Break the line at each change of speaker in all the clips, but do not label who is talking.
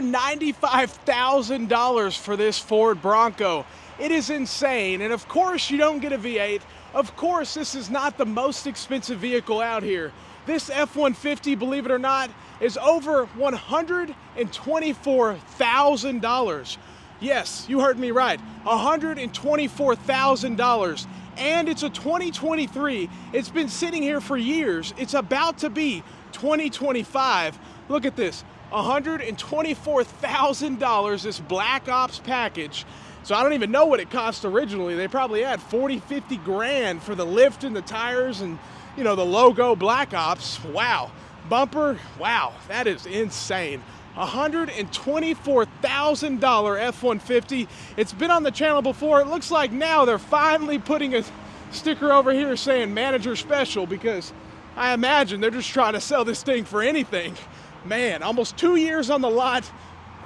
$95,000 for this Ford Bronco. It is insane, and of course you don't get a V8. Of course this is not the most expensive vehicle out here. This F-150, believe it or not, is over $124,000. Yes, you heard me right, $124,000. And it's a 2023. It's been sitting here for years. It's about to be 2025. Look at this. $124,000, this Black Ops package. So I don't even know what it cost originally. They probably had 40, 50 grand for the lift and the tires and, you know, the logo Black Ops. Wow. Bumper, wow, that is insane. $124,000 F-150. It's been on the channel before. It looks like now they're finally putting a sticker over here saying manager special, because I imagine they're just trying to sell this thing for anything. Man, almost 2 years on the lot.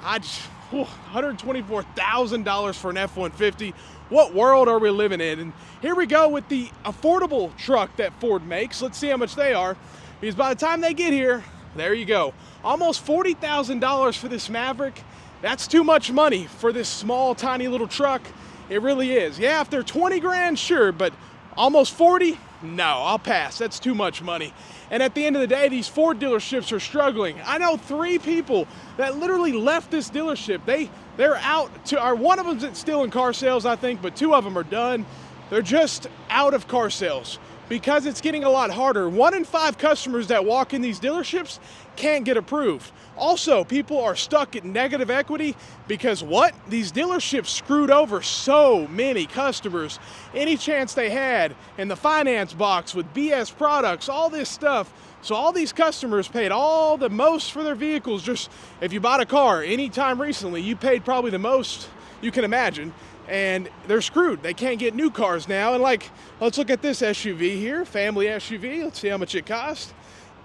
$124,000 for an F-150. What world are we living in? And here we go with the affordable truck that Ford makes. Let's see how much they are, because by the time they get here, there you go. Almost $40,000 for this Maverick. That's too much money for this small, tiny little truck. It really is. Yeah, if they're 20 grand, sure, but almost 40? No, I'll pass. That's too much money. And at the end of the day, these Ford dealerships are struggling. I know 3 people that literally left this dealership. They're out to, or one of them's still in car sales, I think, but 2 of them are done. They're just out of car sales because it's getting a lot harder. 1 in 5 customers that walk in these dealerships can't get approved. Also, people are stuck at negative equity because what? These dealerships screwed over so many customers. Any chance they had in the finance box with BS products, all this stuff. So all these customers paid all the most for their vehicles. Just if you bought a car anytime recently, you paid probably the most you can imagine. And they're screwed. They can't get new cars now. And like, let's look at this SUV here, family SUV. Let's see how much it costs.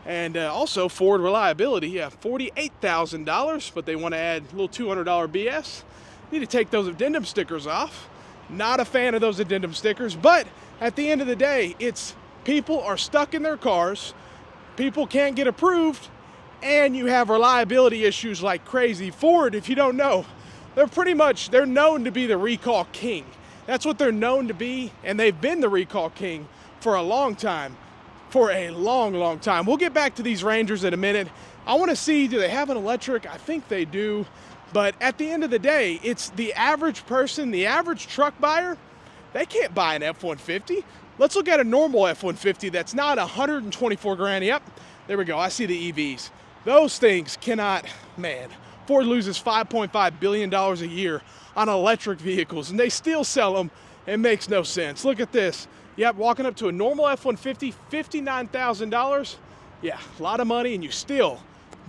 And also Ford reliability, yeah, $48,000, but they want to add a little $200 BS. Need to take those addendum stickers off. Not a fan of those addendum stickers, but at the end of the day, it's people are stuck in their cars, people can't get approved, and you have reliability issues like crazy. Ford, if you don't know, they're known to be the recall king. That's what they're known to be, and they've been the recall king for a long time. For a long, long time. We'll get back to these Rangers in a minute. I want to see, do they have an electric? I think they do. But at the end of the day, it's the average person, the average truck buyer, they can't buy an F-150. Let's look at a normal F-150 that's not 124 grand. Yep, there we go. I see the EVs. Those things cannot, man. Ford loses $5.5 billion a year on electric vehicles, and they still sell them. It makes no sense. Look at this. Yep, walking up to a normal F-150, $59,000. Yeah, a lot of money, and you still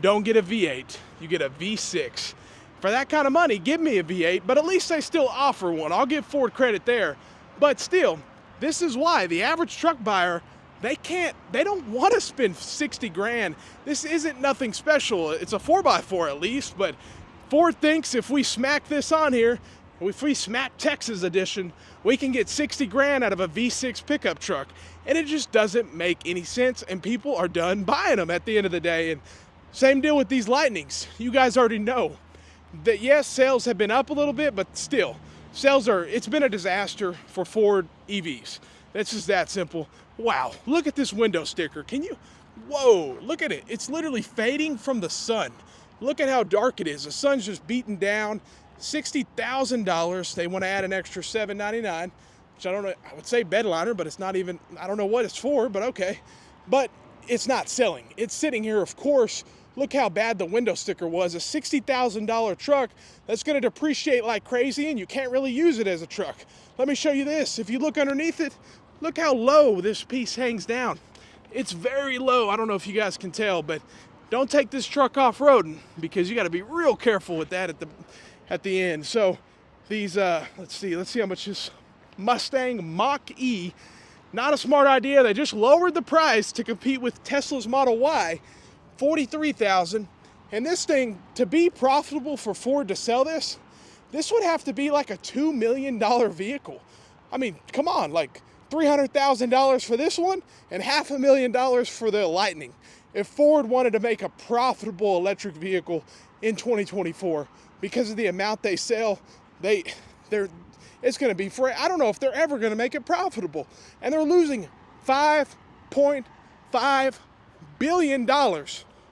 don't get a V8. You get a V6. For that kind of money, give me a V8, but at least they still offer one. I'll give Ford credit there. But still, this is why the average truck buyer, they don't want to spend 60 grand. This isn't nothing special. It's a 4x4 at least, but Ford thinks if we smack this on here, if we smack Texas edition, we can get 60 grand out of a V6 pickup truck. And it just doesn't make any sense, and people are done buying them at the end of the day. And same deal with these Lightnings. You guys already know that yes, sales have been up a little bit, but still, it's been a disaster for Ford EVs. That's just that simple. Wow, look at this window sticker. Whoa, look at it. It's literally fading from the sun. Look at how dark it is. The sun's just beating down. $60,000. They want to add an extra $799, which I don't know. I would say bedliner, but it's not even. I don't know what it's for, but okay. But it's not selling. It's sitting here, of course. Look how bad the window sticker was. A $60,000 truck that's going to depreciate like crazy, and you can't really use it as a truck. Let me show you this. If you look underneath it, look how low this piece hangs down. It's very low. I don't know if you guys can tell, but don't take this truck off-roading because you got to be real careful with that at the end. So these, let's see how much this Mustang Mach-E, not a smart idea. They just lowered the price to compete with Tesla's Model Y, $43,000. And this thing, to be profitable for Ford to sell this would have to be like a $2 million vehicle. I mean, come on, like $300,000 for this one and $500,000 for the Lightning. If Ford wanted to make a profitable electric vehicle in 2024 because of the amount they sell. It's going to be for, I don't know if they're ever going to make it profitable. And they're losing $5.5 billion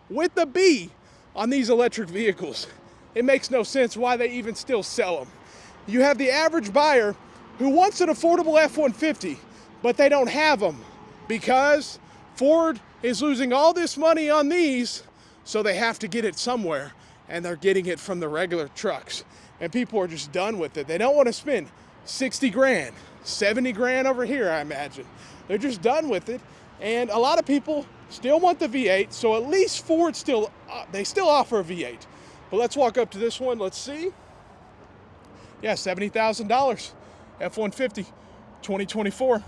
with the B on these electric vehicles. It makes no sense why they even still sell them. You have the average buyer who wants an affordable F-150, but they don't have them because Ford is losing all this money on these, so they have to get it somewhere, and they're getting it from the regular trucks. And people are just done with it. They don't want to spend 60 grand, 70 grand over here, I imagine. They're just done with it. And a lot of people still want the V8, so at least Ford still offer a V8. But let's walk up to this one, let's see. Yeah, $70,000, F-150, 2024,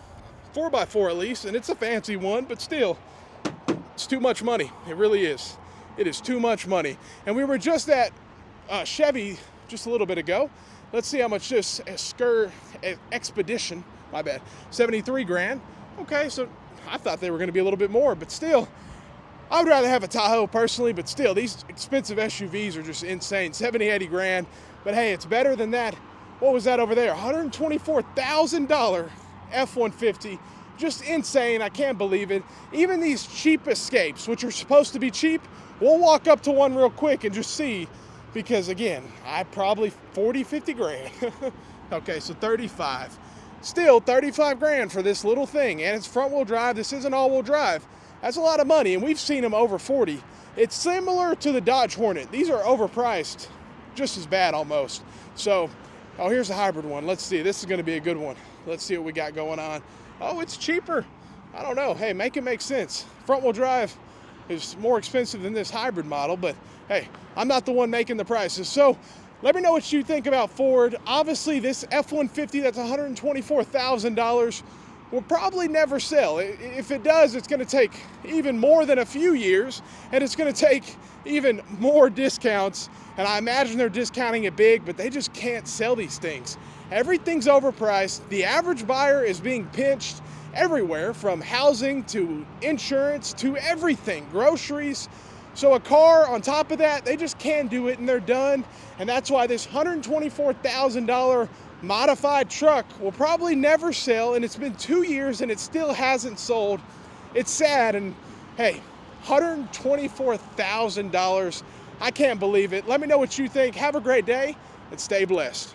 4x4 at least, and it's a fancy one, but still, it's too much money. It really is. It is too much money. And we were just at Chevy just a little bit ago. Let's see how much this Expedition, my bad, 73 grand. Okay, so I thought they were going to be a little bit more, but still, I would rather have a Tahoe personally, but still, these expensive SUVs are just insane, 70, 80 grand. But hey, it's better than that. What was that over there? $124,000 F-150. Just insane. I can't believe it. Even these cheap Escapes, which are supposed to be cheap, we'll walk up to one real quick and just see, because again, I probably 40, 50 grand. Okay, so 35. Still 35 grand for this little thing, and it's front wheel drive. This isn't all wheel drive. That's a lot of money, and we've seen them over 40. It's similar to the Dodge Hornet. These are overpriced, just as bad almost. So, oh, here's a hybrid one. Let's see. This is going to be a good one. Let's see what we got going on. Oh, it's cheaper. I don't know. Hey, make it make sense. Front wheel drive is more expensive than this hybrid model, but hey, I'm not the one making the prices. So let me know what you think about Ford. Obviously, this F-150 that's $124,000 will probably never sell. If it does, it's going to take even more than a few years, and it's going to take even more discounts. And I imagine they're discounting it big, but they just can't sell these things. Everything's overpriced. The average buyer is being pinched everywhere, from housing to insurance to everything, groceries. So a car on top of that, they just can't do it, and they're done. And that's why this $124,000 modified truck will probably never sell, and it's been 2 years and it still hasn't sold. It's sad, and hey, $124,000. I can't believe it. Let me know what you think. Have a great day and stay blessed.